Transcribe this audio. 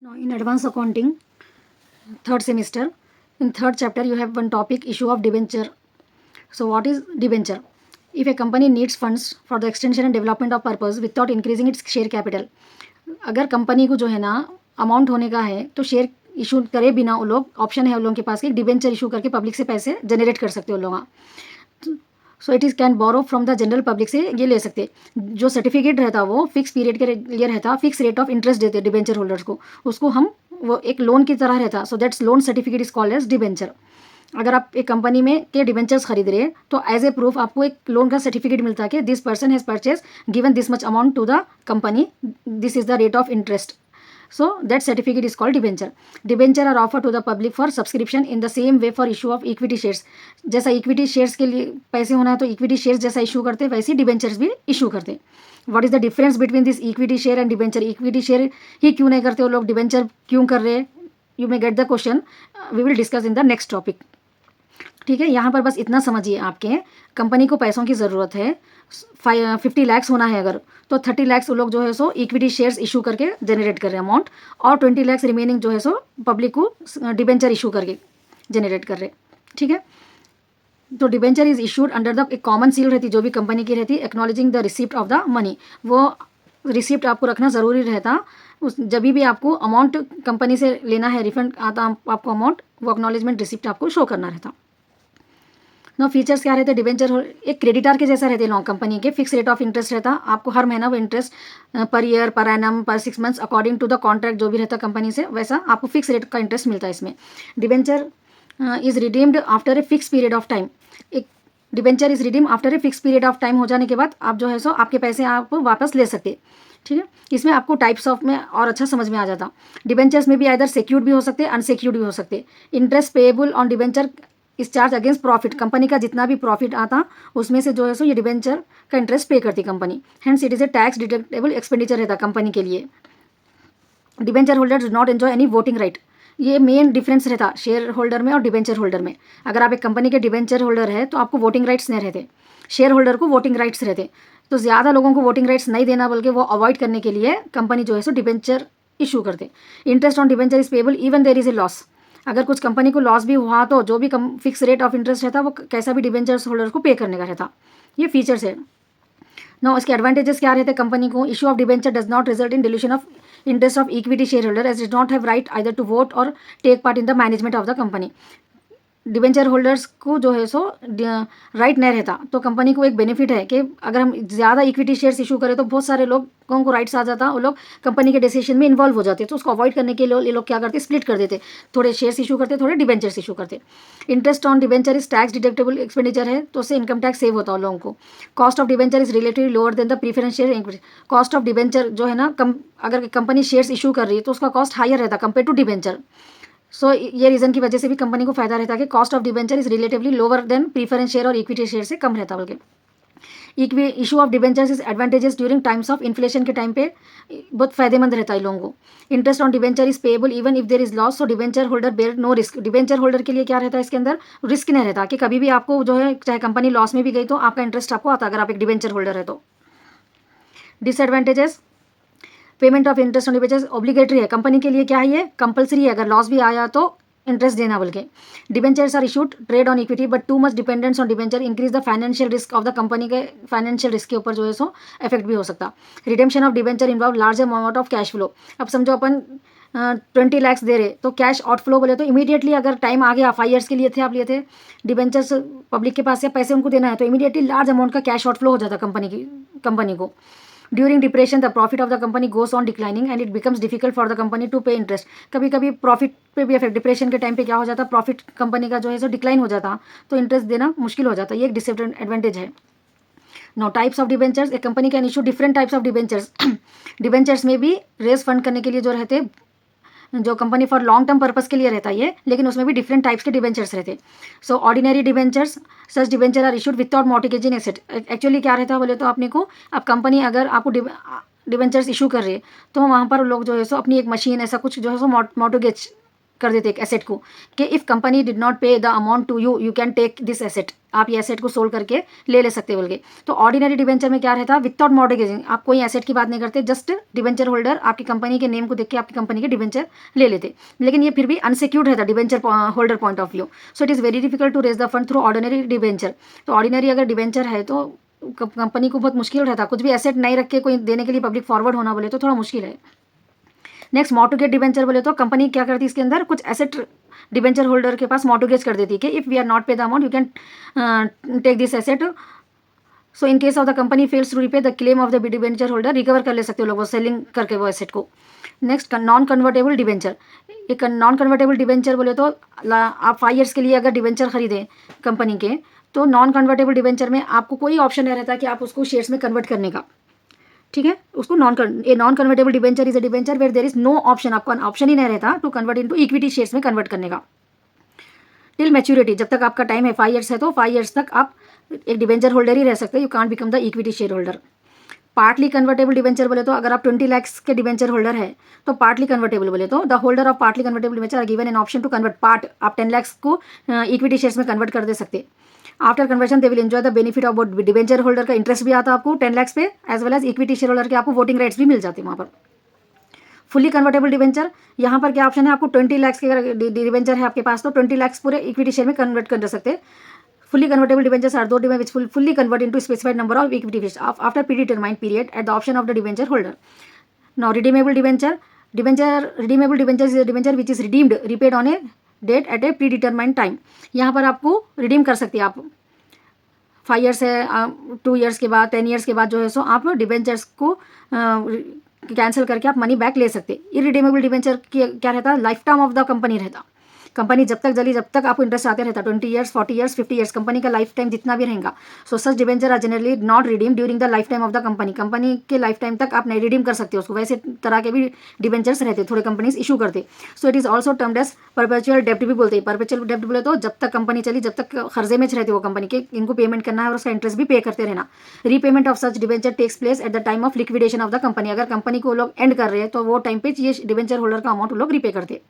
Now, in advanced accounting, third semester, in third chapter, you have one topic issue of debenture. So, what is debenture? If a company needs funds for the extension and development of purpose without increasing its share capital, अगर company को जो है ना amount होने का है तो share issue करे बिना वो लोग ऑप्शन है उन लोगों के पास कि डिबेंचर इशू करके पब्लिक से पैसे जनरेट कर सकते हो लोग। So it is can borrow from the general public से ये ले सकते। जो सर्टिफिकेट रहता वो फिक्स पीरियड के लिए रहता, फिक्स रेट ऑफ इंटरेस्ट देते डिबेंचर होल्डर्स को, उसको हम वो एक लोन की तरह रहता। So that's loan certificate is called as debenture. अगर आप एक कंपनी में के डिबेंचर्स खरीद रहे हैं तो एज ए प्रूफ आपको एक लोन का सर्टिफिकेट मिलता है कि this person has purchase given this much amount to the company, this is the rate of interest. So that certificate is called debenture. Debenture are offered to the public for subscription in the same way for issue of equity shares. जैसा equity shares के लिए पैसे होना है तो equity shares जैसा issue करते हैं वैसे डिबेंचर्स भी इशू करते हैं. What is the difference between this equity share and debenture? Equity share ही क्यों नहीं करते वो लोग, डिबेंचर क्यों कर रहे हैं? You may get the question, we will discuss in the next topic. ठीक है, यहाँ पर बस इतना समझिए, आपके कंपनी को पैसों की ज़रूरत है, 50 लाख होना है अगर, तो 30 लाख वो लोग जो है सो इक्विटी शेयर्स इशू करके जनरेट कर रहे हैं अमाउंट, और 20 लाख रिमेनिंग जो है सो पब्लिक को डिबेंचर इशू करके जनरेट कर रहे हैं. ठीक है, तो debenture is issued under the एक कॉमन सील रहती जो भी कंपनी की रहती, acknowledging the receipt of the money. वो रिसिप्ट आपको रखना ज़रूरी रहता. उस जब भी आपको अमाउंट कंपनी से लेना है, रिफंड आता आपको अमाउंट, वो एक्नॉलेजमेंट रिसिप्ट आपको शो करना रहता. नो फीचर्स क्या रहते हैं? डिबेंचर एक क्रेडिटर के जैसा रहते हैं लॉन्ग कंपनी के. फिक्स रेट ऑफ इंटरेस्ट रहता, आपको हर महीना वो इंटरेस्ट पर ईयर, पर annum, per 6 months according to the contract जो भी रहता कंपनी से, वैसा आपको फिक्स रेट का इंटरेस्ट मिलता है इसमें. Debenture is redeemed after a fix period of time. एक debenture is redeem after a fix period of time हो जाने के बाद आप जो है सो आपके पैसे आप वापस ले सकते. ठीक है, इसमें आपको टाइप्स ऑफ में और अच्छा समझ में आ जाता. डिबेंचर्स में भी आइदर सिक्योर्ड भी हो सकते, अनसिक्योर्ड भी हो सकते. इंटरेस्ट पेएबल ऑन डिबेंचर इस चार्ज अगेंस्ट प्रॉफिट. कंपनी का जितना भी प्रॉफिट आता उसमें से जो है सो ये डिबेंचर का इंटरेस्ट पे करती company. Hence it is a tax deductible expenditure रहता कंपनी के लिए. Debenture holder do not enjoy any voting right. ये मेन डिफरेंस रहता शेयर होल्डर में और डिबेंचर होल्डर में. अगर आप एक कंपनी के डिबेंचर होल्डर है तो आपको वोटिंग राइट्स नहीं रहते, शेयर होल्डर को वोटिंग राइट्स रहते. तो ज़्यादा लोगों को वोटिंग राइट्स नहीं देना बल्कि वो अवॉइड करने के लिए कंपनी जो है सो डिबेंचर इशू करते. Interest on debenture is payable even there is a loss. अगर कुछ कंपनी को लॉस भी हुआ तो जो भी फिक्स रेट ऑफ इंटरेस्ट रहता वो कैसा भी डिबेंचर्स होल्डर को पे करने का रहता. ये फीचर्स है. नो इसके एडवांटेजेस क्या रहते हैं कंपनी को? Issue of debenture does not result in dilution of interest of equity share holder as does not have right either to vote और take part in the management of the company. Debenture holders को जो है सो right नहीं रहता, तो company को एक benefit है कि अगर हम ज़्यादा इक्विटी शेयर्स इशू करें तो बहुत सारे लोगों को राइट्स आ जाता, वो लोग कंपनी के डिसीजन में इन्वॉल्व हो जाते. तो उसको अवॉइड करने के लिए ये लोग क्या करते, स्प्लिट कर देते, थोड़े शेयर्स इशू करते, थोड़े डिबेंचर्स इशू करते. Interest on debenture is tax deductible expenditure है, तो उससे इनकम टैक्स सेव होता है लोगों को. Cost of debenture is relatively lower then the preference share. Cost of debenture जो है ना, अगर कंपनी शेयर्स इशू कर रही है तो उसका कॉस्ट हायर रहता कंपेयर टू डिबेंचर. सो ये रीज़न की वजह से भी कंपनी को फायदा रहता है कि cost of debenture is relatively lower than preference share और इक्विटी शेयर से कम रहता बल्कि. Issue of debentures is advantages during times of inflation के टाइम पे बहुत फायदेमंद रहता है लोगों को. Interest on debenture is payable even if there is loss. So debenture holder bear no risk. Debenture holder के लिए क्या रहता है इसके अंदर? रिस्क नहीं रहता कि कभी भी आपको जो है चाहे कंपनी लॉस में भी गई तो आपका इंटरेस्ट आपको आता अगर आप एक डिबेंचर होल्डर है तो. Disadvantages, payment of interest on debentures obligatory है कंपनी के लिए, क्या है ये कंपलसरी है, अगर लॉस भी आया तो इंटरेस्ट देना बल्कि. Debentures are issued trade on equity but too much dependence on debenture increase the financial risk of the company के फाइनेंशियल रिस्क के ऊपर जो है सो इफेक्ट भी हो सकता. Redemption of debenture involve large amount of cash flow. अब समझो अपन 20 लाख दे रहे तो कैश आउटफ्लो बोले तो इमीडिएटली अगर टाइम आ गया 5 ईयर्स के लिए थे आप लिए थे डिबेंचर्स पब्लिक के पास से पैसे उनको देना है तो इमीडिएटली लार्ज अमाउंट का कैश आउटफ्लो हो जाता कंपनी को. During depression the profit of the company goes on declining and it becomes difficult for the company to pay interest. कभी कभी प्रॉफिट पे भी इफेक्ट, डिप्रेशन के टाइम पे क्या हो जाता, प्रॉफिट कंपनी का जो है सो डिक्लाइन हो जाता तो इंटरेस्ट देना मुश्किल हो जाता. ये एक डिसएडवांटेज है. नो टाइप्स ऑफ डिबेंचर्स, एक company can issue different types of debentures. Debentures में भी रेज फंड करने के लिए जो रहते जो company for long term purpose के लिए रहता है ये, लेकिन उसमें भी डिफरेंट टाइप्स के डिबेंचर्स रहते. So ordinary debentures, such debenture are issued without mortgage in asset. Actually क्या रहता है बोले तो आपने को, अब कंपनी अगर आपको डिबेंचर्स इशू कर रहे हैं तो वहाँ पर लोग जो है सो अपनी एक मशीन ऐसा कुछ जो है सो मॉर्टगेज कर देते एक एसेट को कि if company did not pay the amount to you, you can take this asset, आप ये एसेट को सोल्ड करके ले लेते बोल के। तो ऑर्डिनरी डिबेंचर में क्या रहता है, विदाउट मॉर्गेजिंग, आप कोई एसेट की बात नहीं करते, जस्ट डिबेंचर होल्डर आपकी कंपनी के नेम को देख के आपकी कंपनी के डिबेंचर ले लेते, लेकिन ये फिर भी अनसिक्योर्ड रहता debenture holder point of view. So it is very difficult to raise the fund through ordinary debenture. तो ऑर्डिनरी अगर डिबेंचर है तो कंपनी को बहुत मुश्किल रहता, कुछ भी एसेट नहीं रख के कोई देने के लिए पब्लिक फॉरवर्ड होना बोले तो थोड़ा मुश्किल है। नेक्स्ट मॉर्टगेज डिबेंचर बोले तो कंपनी क्या करती है, इसके अंदर कुछ एसेट डिबेंचर होल्डर के पास मॉर्टगेज कर देती है कि if we are not pay the amount you can take this asset. So in case of the company fails to repay the claim of the debenture holder, recover कर ले सकते हो लोग वो सेलिंग करके वो एसेट को। Next non convertible debenture. एक नॉन कन्वर्टेबल डिबेंचर बोले तो आप 5 ईयर्स के लिए अगर डिबेंचर खरीदें कंपनी के, तो नॉन कन्वर्टेबल डिबेंचर में आपको कोई ऑप्शन नहीं रहता कि आप उसको शेयर्स में कन्वर्ट करने का, ठीक है। उसको non convertible debenture is a debenture where there is no option, आपका ऑप्शन ही नहीं रहता to convert into equity shares में कन्वर्ट करने का। टिल मैच्योरिटी, जब तक आपका टाइम है 5 ईयर्स है तो 5 ईयर्स तक आप एक डिबेंचर होल्डर ही रह सकते हैं, you can't become the equity share holder. Partly convertible debenture बोले तो अगर आप 20 लाख के डिबेंचर होल्डर है तो पार्टली कन्वर्टेबल बोले तो the holder of partly convertible debenture are given an option to convert part, आप 10 लाख को इक्विटी शेयर्स में कन्वर्ट कर दे सकते। After conversion they will enjoy the benefit of both, debenture holder का इंटरेस्ट भी आता आपको 10 लाख पे, as well as equity share holder के आपको वोटिंग राइट्स भी मिल जाते हैं वहाँ पर। फुली कन्वर्टेबल डिबेंचर, यहाँ पर क्या ऑप्शन है, आपको 20 लाख के अगर डिबेंचर है आपके पास तो 20 लाख पूरे इक्विटी शेयर में कन्वर्ट कर सकते। Fully convertible debentures are those debenture which fully convert into specified number of equity shares after predetermined period at the option of the debenture holder. Now redeemable debenture, redeemable debenture is a debenture which is redeemed repaid on a date at a predetermined time. यहाँ पर आपको redeem कर सकते हैं आप 5 years है, 2 years के बाद, 10 ईयर्स के बाद जो है सो आप डिबेंचर्स को कैंसिल करके आप मनी बैक ले सकते। इरिडीमेबल डिबेंचर क्या रहता है, life time of the company रहता, कंपनी जब तक जली जब तक आपको इंटरेस्ट आते रहता, 20 ईयर्स, 40 ईयर्स, 50 ईयर्स, कंपनी का लाइफ टाइम जितना भी रहेगा। So such debenture are generally not redeem during the life time of the company, company के लाइफ टाइम तक आप नहीं रिडीम कर सकते उसको, वैसे तरह के भी डिबेंचर्स रहते थोड़े कंपनीज इशू करते। So it is also termed as perpetual डेब्ट भी बोलते हैं। परपेचुअल डेब्ट बोले तो जब तक कंपनी चली जब तक खर्जे में रहते वो कंपनी के, इनको पेमेंट करना है और उसका इंटरेस्ट भी पे करते रहना। Repayment of such debenture takes place at the time of liquidation of the company, अगर कंपनी को लोग एंड कर रहे हैं तो वो टाइम पे ये डिबेंचर होल्डर का अमाउंट लोग रीपे करते।